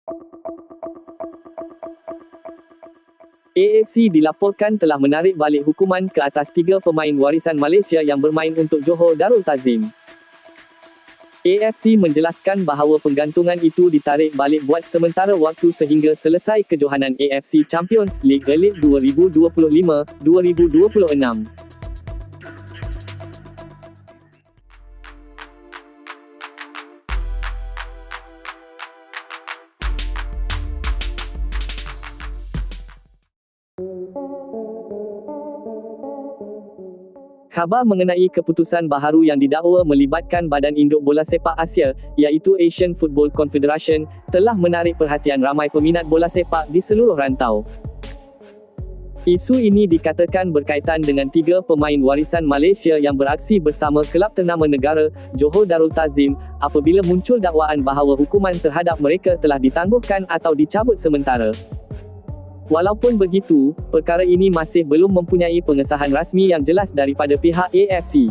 AFC dilaporkan telah menarik balik hukuman ke atas 3 pemain warisan Malaysia yang bermain untuk Johor Darul Ta'zim. AFC menjelaskan bahawa penggantungan itu ditarik balik buat sementara waktu sehingga selesai kejohanan AFC Champions League Elite 2025-2026. Khabar mengenai keputusan baharu yang didakwa melibatkan Badan Induk Bola Sepak Asia, iaitu Asian Football Confederation, telah menarik perhatian ramai peminat bola sepak di seluruh rantau. Isu ini dikatakan berkaitan dengan 3 pemain warisan Malaysia yang beraksi bersama kelab ternama negara, Johor Darul Ta'zim, apabila muncul dakwaan bahawa hukuman terhadap mereka telah ditangguhkan atau dicabut sementara. Walaupun begitu, perkara ini masih belum mempunyai pengesahan rasmi yang jelas daripada pihak AFC.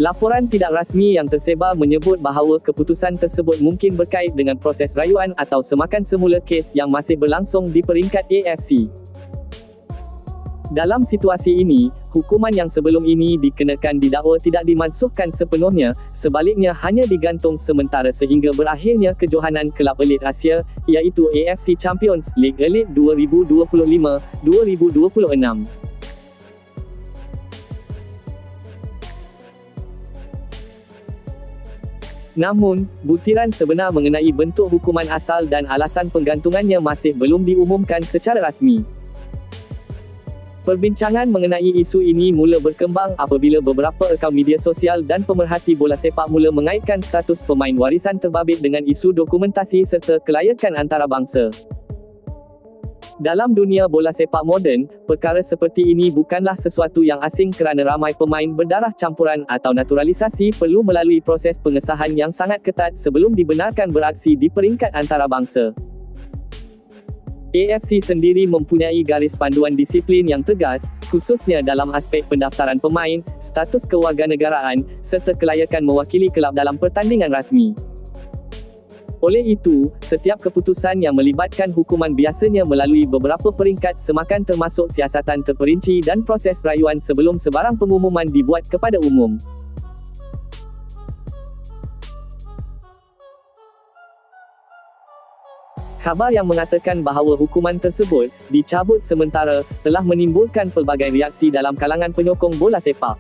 Laporan tidak rasmi yang tersebar menyebut bahawa keputusan tersebut mungkin berkait dengan proses rayuan atau semakan semula kes yang masih berlangsung di peringkat AFC. Dalam situasi ini, hukuman yang sebelum ini dikenakan didakwa tidak dimansuhkan sepenuhnya, sebaliknya hanya digantung sementara sehingga berakhirnya kejohanan kelab elit Asia, iaitu AFC Champions League Elite 2025-2026. Namun, butiran sebenar mengenai bentuk hukuman asal dan alasan penggantungannya masih belum diumumkan secara rasmi. Perbincangan mengenai isu ini mula berkembang apabila beberapa akaun media sosial dan pemerhati bola sepak mula mengaitkan status pemain warisan terbabit dengan isu dokumentasi serta kelayakan antarabangsa. Dalam dunia bola sepak moden, perkara seperti ini bukanlah sesuatu yang asing kerana ramai pemain berdarah campuran atau naturalisasi perlu melalui proses pengesahan yang sangat ketat sebelum dibenarkan beraksi di peringkat antarabangsa. AFC sendiri mempunyai garis panduan disiplin yang tegas, khususnya dalam aspek pendaftaran pemain, status kewarganegaraan, serta kelayakan mewakili kelab dalam pertandingan rasmi. Oleh itu, setiap keputusan yang melibatkan hukuman biasanya melalui beberapa peringkat semakan termasuk siasatan terperinci dan proses rayuan sebelum sebarang pengumuman dibuat kepada umum. Khabar yang mengatakan bahawa hukuman tersebut dicabut sementara telah menimbulkan pelbagai reaksi dalam kalangan penyokong bola sepak.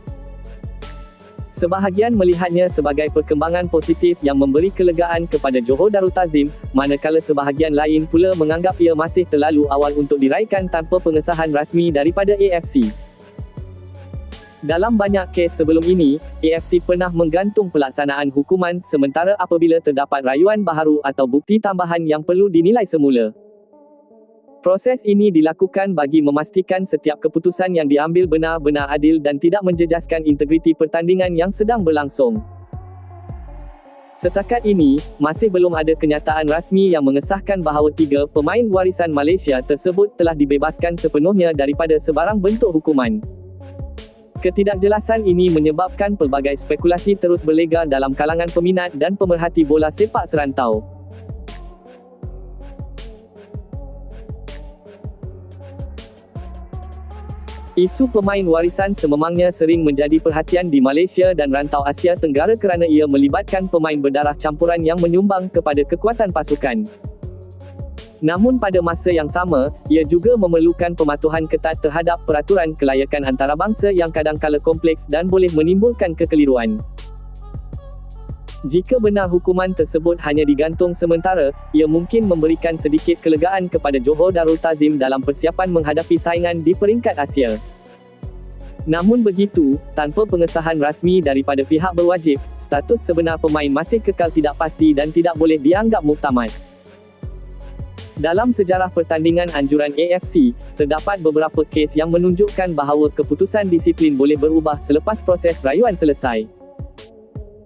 Sebahagian melihatnya sebagai perkembangan positif yang memberi kelegaan kepada Johor Darul Ta'zim, manakala sebahagian lain pula menganggap ia masih terlalu awal untuk diraikan tanpa pengesahan rasmi daripada AFC. Dalam banyak kes sebelum ini, AFC pernah menggantung pelaksanaan hukuman sementara apabila terdapat rayuan baharu atau bukti tambahan yang perlu dinilai semula. Proses ini dilakukan bagi memastikan setiap keputusan yang diambil benar-benar adil dan tidak menjejaskan integriti pertandingan yang sedang berlangsung. Setakat ini, masih belum ada kenyataan rasmi yang mengesahkan bahawa 3 pemain warisan Malaysia tersebut telah dibebaskan sepenuhnya daripada sebarang bentuk hukuman. Ketidakjelasan ini menyebabkan pelbagai spekulasi terus berlegar dalam kalangan peminat dan pemerhati bola sepak serantau. Isu pemain warisan sememangnya sering menjadi perhatian di Malaysia dan rantau Asia Tenggara kerana ia melibatkan pemain berdarah campuran yang menyumbang kepada kekuatan pasukan. Namun pada masa yang sama, ia juga memerlukan pematuhan ketat terhadap peraturan kelayakan antarabangsa yang kadangkala kompleks dan boleh menimbulkan kekeliruan. Jika benar hukuman tersebut hanya digantung sementara, ia mungkin memberikan sedikit kelegaan kepada Johor Darul Ta'zim dalam persiapan menghadapi saingan di peringkat Asia. Namun begitu, tanpa pengesahan rasmi daripada pihak berwajib, status sebenar pemain masih kekal tidak pasti dan tidak boleh dianggap muktamad. Dalam sejarah pertandingan anjuran AFC, terdapat beberapa kes yang menunjukkan bahawa keputusan disiplin boleh berubah selepas proses rayuan selesai.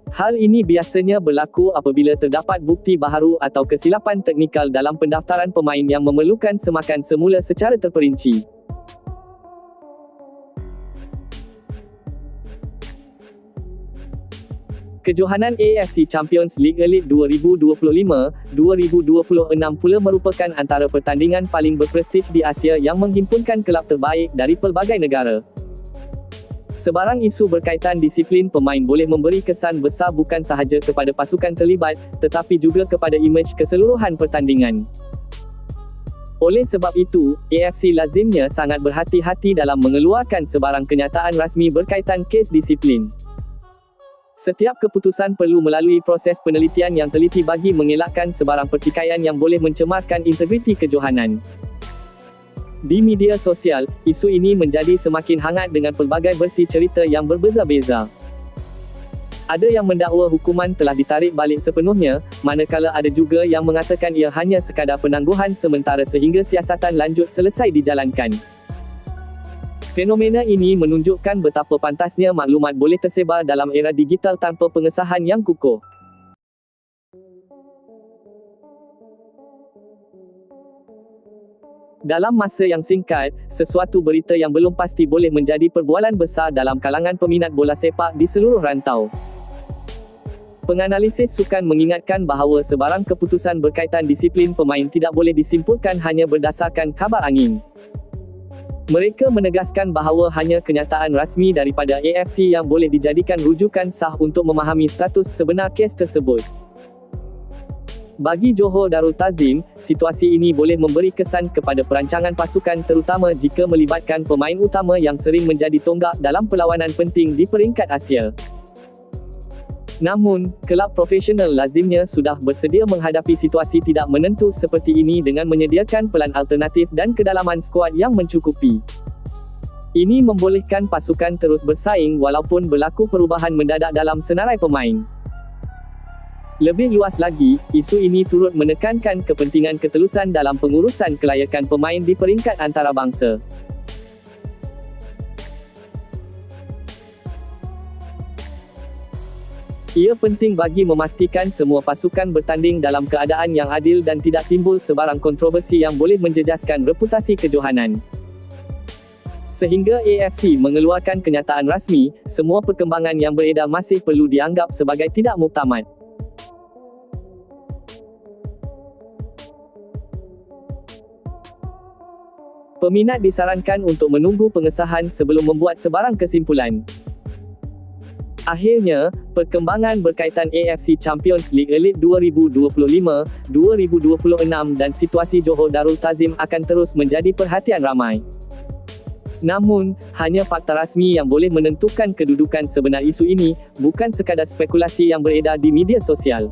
Hal ini biasanya berlaku apabila terdapat bukti baharu atau kesilapan teknikal dalam pendaftaran pemain yang memerlukan semakan semula secara terperinci. Kejohanan AFC Champions League Elite 2025-2026 pula merupakan antara pertandingan paling berprestij di Asia yang menghimpunkan kelab terbaik dari pelbagai negara. Sebarang isu berkaitan disiplin pemain boleh memberi kesan besar bukan sahaja kepada pasukan terlibat, tetapi juga kepada imej keseluruhan pertandingan. Oleh sebab itu, AFC lazimnya sangat berhati-hati dalam mengeluarkan sebarang kenyataan rasmi berkaitan kes disiplin. Setiap keputusan perlu melalui proses penelitian yang teliti bagi mengelakkan sebarang pertikaian yang boleh mencemarkan integriti kejohanan. Di media sosial, isu ini menjadi semakin hangat dengan pelbagai versi cerita yang berbeza-beza. Ada yang mendakwa hukuman telah ditarik balik sepenuhnya, manakala ada juga yang mengatakan ia hanya sekadar penangguhan sementara sehingga siasatan lanjut selesai dijalankan. Fenomena ini menunjukkan betapa pantasnya maklumat boleh tersebar dalam era digital tanpa pengesahan yang kukuh. Dalam masa yang singkat, sesuatu berita yang belum pasti boleh menjadi perbualan besar dalam kalangan peminat bola sepak di seluruh rantau. Penganalisis sukan mengingatkan bahawa sebarang keputusan berkaitan disiplin pemain tidak boleh disimpulkan hanya berdasarkan kabar angin. Mereka menegaskan bahawa hanya kenyataan rasmi daripada AFC yang boleh dijadikan rujukan sah untuk memahami status sebenar kes tersebut. Bagi Johor Darul Ta'zim, situasi ini boleh memberi kesan kepada perancangan pasukan terutama jika melibatkan pemain utama yang sering menjadi tonggak dalam perlawanan penting di peringkat Asia. Namun, kelab profesional lazimnya sudah bersedia menghadapi situasi tidak menentu seperti ini dengan menyediakan pelan alternatif dan kedalaman skuad yang mencukupi. Ini membolehkan pasukan terus bersaing walaupun berlaku perubahan mendadak dalam senarai pemain. Lebih luas lagi, isu ini turut menekankan kepentingan ketelusan dalam pengurusan kelayakan pemain di peringkat antarabangsa. Ia penting bagi memastikan semua pasukan bertanding dalam keadaan yang adil dan tidak timbul sebarang kontroversi yang boleh menjejaskan reputasi kejohanan. Sehingga AFC mengeluarkan kenyataan rasmi, semua perkembangan yang beredar masih perlu dianggap sebagai tidak muktamad. Peminat disarankan untuk menunggu pengesahan sebelum membuat sebarang kesimpulan. Akhirnya, perkembangan berkaitan AFC Champions League Elite 2025-2026 dan situasi Johor Darul Ta'zim akan terus menjadi perhatian ramai. Namun, hanya fakta rasmi yang boleh menentukan kedudukan sebenar isu ini, bukan sekadar spekulasi yang beredar di media sosial.